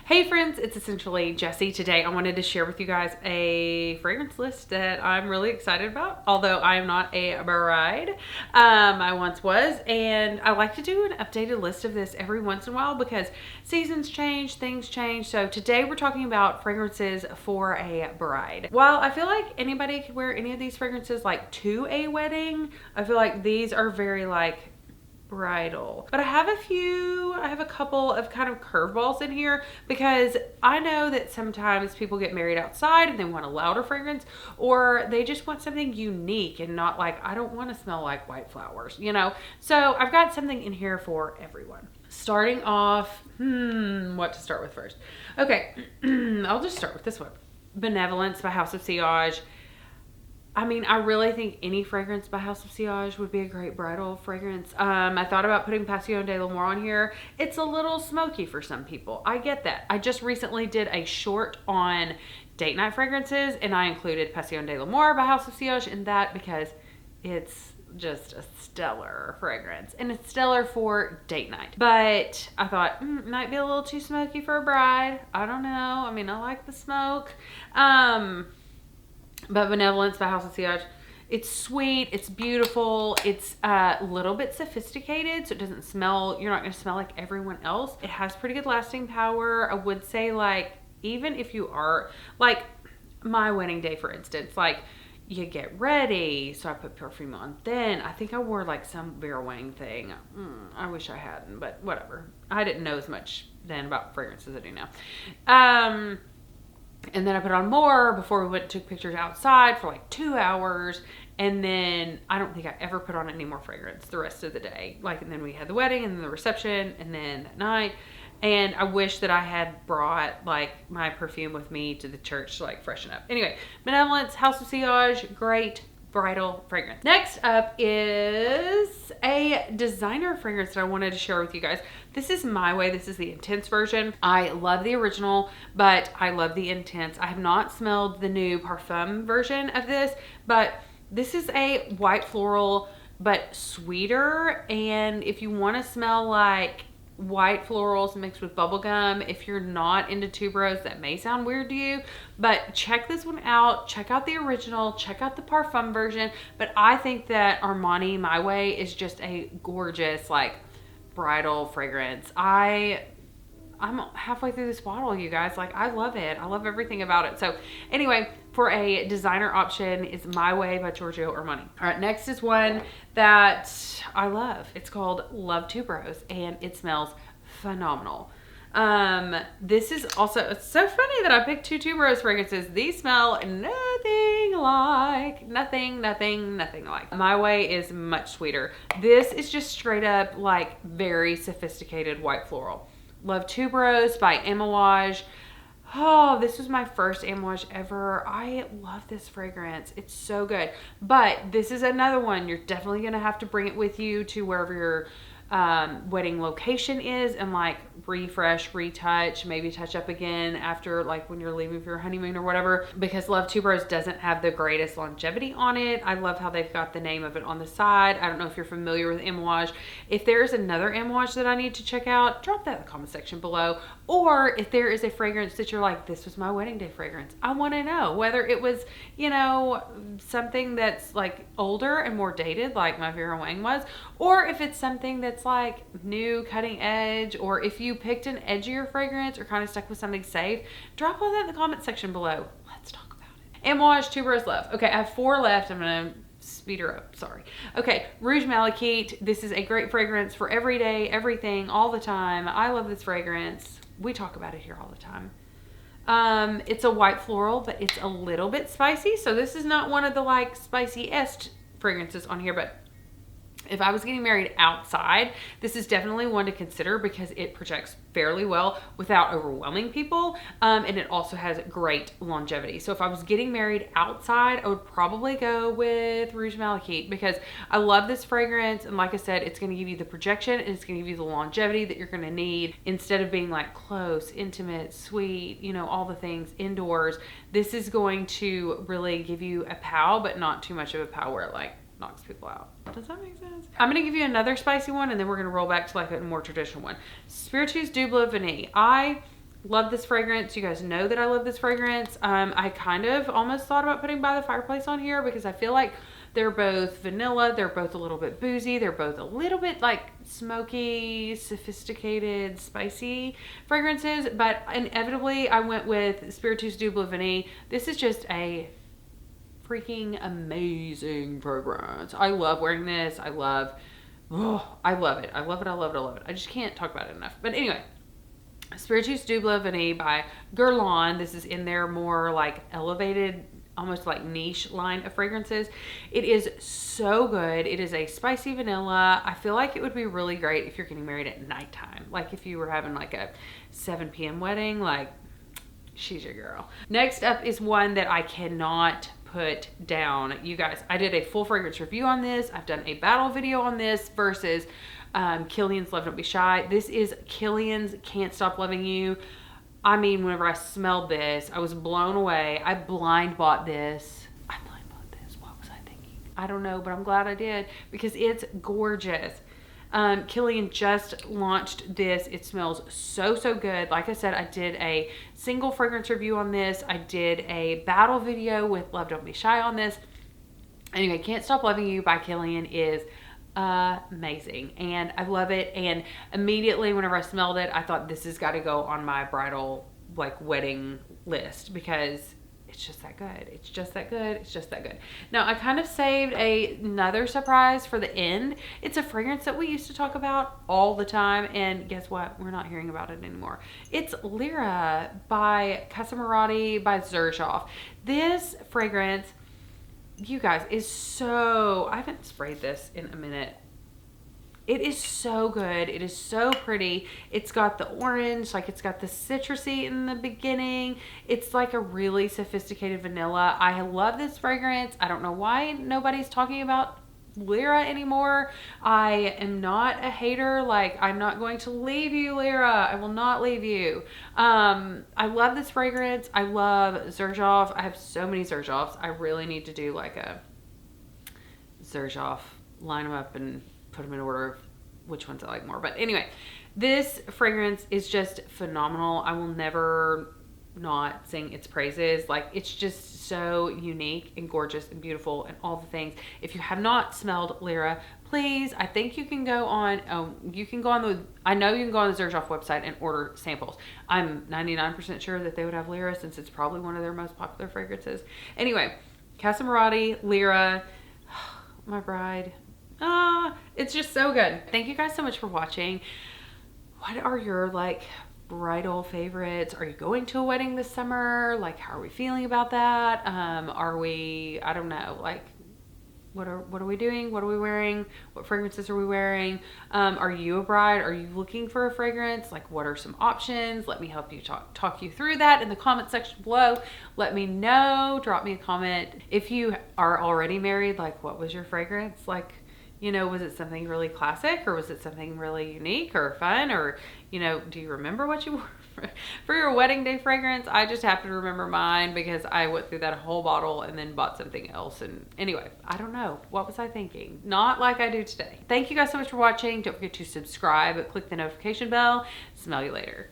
Hey friends, it's essentially Jessie. Today I wanted to share with you guys a fragrance list that I'm really excited about, although I am not a bride. I once was, and I like to do an updated list of this every once in a while because seasons change, things change. So today we're talking about fragrances for a bride. While I feel like anybody could wear any of these fragrances like to a wedding, I feel like these are very like bridal. But I have a couple of kind of curveballs in here because I know that sometimes people get married outside and they want a louder fragrance, or they just want something unique and not like, I don't want to smell like white flowers, you know? So I've got something in here for everyone. Starting off, what to start with first? Okay, I'll just start with this one. Benevolence by House of Sillage. I mean, I really think any fragrance by House of Sillage would be a great bridal fragrance. I thought about putting Passion de l'Amour on here. It's a little smoky for some people. I get that. I just recently did a short on date night fragrances, and I included Passion de l'Amour by House of Sillage in that because it's just a stellar fragrance, and it's stellar for date night. But I thought, it might be a little too smoky for a bride. I don't know. I mean, I like the smoke. But Benevolence by House of Sillage, it's sweet, it's beautiful, it's a little bit sophisticated, so it doesn't smell, you're not going to smell like everyone else. It has pretty good lasting power. I would say, like, even if you are, like, my wedding day, for instance, like, you get ready, so I put perfume on then. I think I wore, like, some Vera Wang thing. I wish I hadn't, but whatever. I didn't know as much then about fragrances as I do now. And then I put on more before we went and took pictures outside for like 2 hours. And then I don't think I ever put on any more fragrance the rest of the day. Like, and then we had the wedding and then the reception and then that night. And I wish that I had brought like my perfume with me to the church to like freshen up. Anyway, Benevolence, House of Sillage, great bridal fragrance. Next up is a designer fragrance that I wanted to share with you guys. This is My Way. This is the intense version. I love the original, but I love the intense. I have not smelled the new parfum version of this, but this is a white floral, but sweeter. And if you want to smell like white florals mixed with bubblegum, if you're not into tuberose, that may sound weird to you, but check this one out. Check out the original, check out the parfum version. But I think that Armani My Way is just a gorgeous like bridal fragrance. I'm halfway through this bottle, you guys. Like, I love it. I love everything about it. So anyway, for a designer option is My Way by Giorgio Armani. All right, next is one that I love. It's called Love Tuberose, and it smells phenomenal. This is also, it's so funny that I picked two tuberose fragrances. These smell nothing like. My Way is much sweeter. This is just straight up like very sophisticated white floral. Love Tuberose by Amouage. Oh, this was my first Amouage ever. I love this fragrance. It's so good. But this is another one. You're definitely going to have to bring it with you to wherever your wedding location is and like refresh, retouch, maybe touch up again after like when you're leaving for your honeymoon or whatever, because Love Tuberose doesn't have the greatest longevity on it. I love how they've got the name of it on the side. I don't know if you're familiar with Amouage. If there's another Amouage that I need to check out, drop that in the comment section below. Or if there is a fragrance that you're like, this was my wedding day fragrance, I want to know whether it was, you know, something that's like older and more dated like my Vera Wang was, or if it's something that's like new, cutting edge, or if you picked an edgier fragrance or kind of stuck with something safe, drop all that in the comment section below. Let's talk about it. Amouage Tuberose Love. Okay, I have 4 left. I'm going to speed her up. Sorry. Okay, Rouge Malachite. This is a great fragrance for every day, everything, all the time. I love this fragrance. We talk about it here all the time. It's a white floral, but it's a little bit spicy. So this is not one of the like spicy-est fragrances on here, but if I was getting married outside, this is definitely one to consider because it projects fairly well without overwhelming people. And it also has great longevity. So if I was getting married outside, I would probably go with Rouge Malachite because I love this fragrance. And like I said, it's going to give you the projection and it's going to give you the longevity that you're going to need instead of being like close, intimate, sweet, you know, all the things indoors. This is going to really give you a pow, but not too much of a pow where it like knocks people out. Does that make sense? I'm going to give you another spicy one and then we're going to roll back to like a more traditional one. Spiritus Double Vanille. I Love this fragrance. You guys know that I love this fragrance. I kind of almost thought about putting By the Fireplace on here because I feel like they're both vanilla. They're both a little bit boozy. They're both a little bit like smoky, sophisticated, spicy fragrances. But inevitably, I went with Spiritus Double Vanille. This is just a freaking amazing fragrance. I love wearing this. I love it. I love it. I love it. I love it. I just can't talk about it enough. But anyway, Spiritus Double Vanille by Garland. This is in their more like elevated, almost like niche line of fragrances. It is so good. It is a spicy vanilla. I feel like it would be really great if you're getting married at nighttime. Like if you were having like a 7 p.m. wedding, like she's your girl. Next up is one that I cannot put down. You guys, I did a full fragrance review on this. I've done a battle video on this versus Killians Love Don't Be Shy. This is Killians Can't Stop Loving You. I mean, whenever I smelled this, I was blown away. I blind bought this. What was I thinking? I don't know, but I'm glad I did because it's gorgeous. Killian just launched this. It smells so, so good. Like I said, I did a single fragrance review on this. I did a battle video with Love Don't Be Shy on this. Anyway, Can't Stop Loving You by Killian is amazing and I love it. And immediately whenever I smelled it, I thought this has got to go on my bridal like wedding list because it's just that good. It's just that good. It's just that good. Now I kind of saved another surprise for the end. It's a fragrance that we used to talk about all the time and guess what? We're not hearing about it anymore. It's Lira by Casamarati by Xerjoff. This fragrance, you guys, is so, I haven't sprayed this in a minute. It is so good. It is so pretty. It's got the orange, like it's got the citrusy in the beginning. It's like a really sophisticated vanilla. I love this fragrance. I don't know why nobody's talking about Lira anymore. I am not a hater. Like, I'm not going to leave you, Lira. I will not leave you. I love this fragrance. I love Xerjoff. I have so many Xerjoffs. I really need to do like a Xerjoff, line them up and put them in order of which ones I like more. But anyway, this fragrance is just phenomenal. I will never not sing its praises. Like, it's just so unique and gorgeous and beautiful and all the things. If you have not smelled Lira, please, I think you can go on, I know you can go on the Xerjoff website and order samples. I'm 99% sure that they would have Lira since it's probably one of their most popular fragrances. Anyway, Casamarati, Lira, my bride. It's just so good. Thank you guys so much for watching. What are your like bridal favorites? Are you going to a wedding this summer? Like, how are we feeling about that? Are we, I don't know, like what are we doing? What are we wearing? What fragrances are we wearing? Are you a bride? Are you looking for a fragrance? Like, what are some options? Let me help you talk you through that in the comment section below. Let me know. Drop me a comment. If you are already married, like, what was your fragrance? Like, you know, was it something really classic or was it something really unique or fun? Or, you know, do you remember what you wore for your wedding day fragrance? I just happen to remember mine because I went through that whole bottle and then bought something else. And anyway, I don't know. What was I thinking? Not like I do today. Thank you guys so much for watching. Don't forget to subscribe, click the notification bell. Smell you later.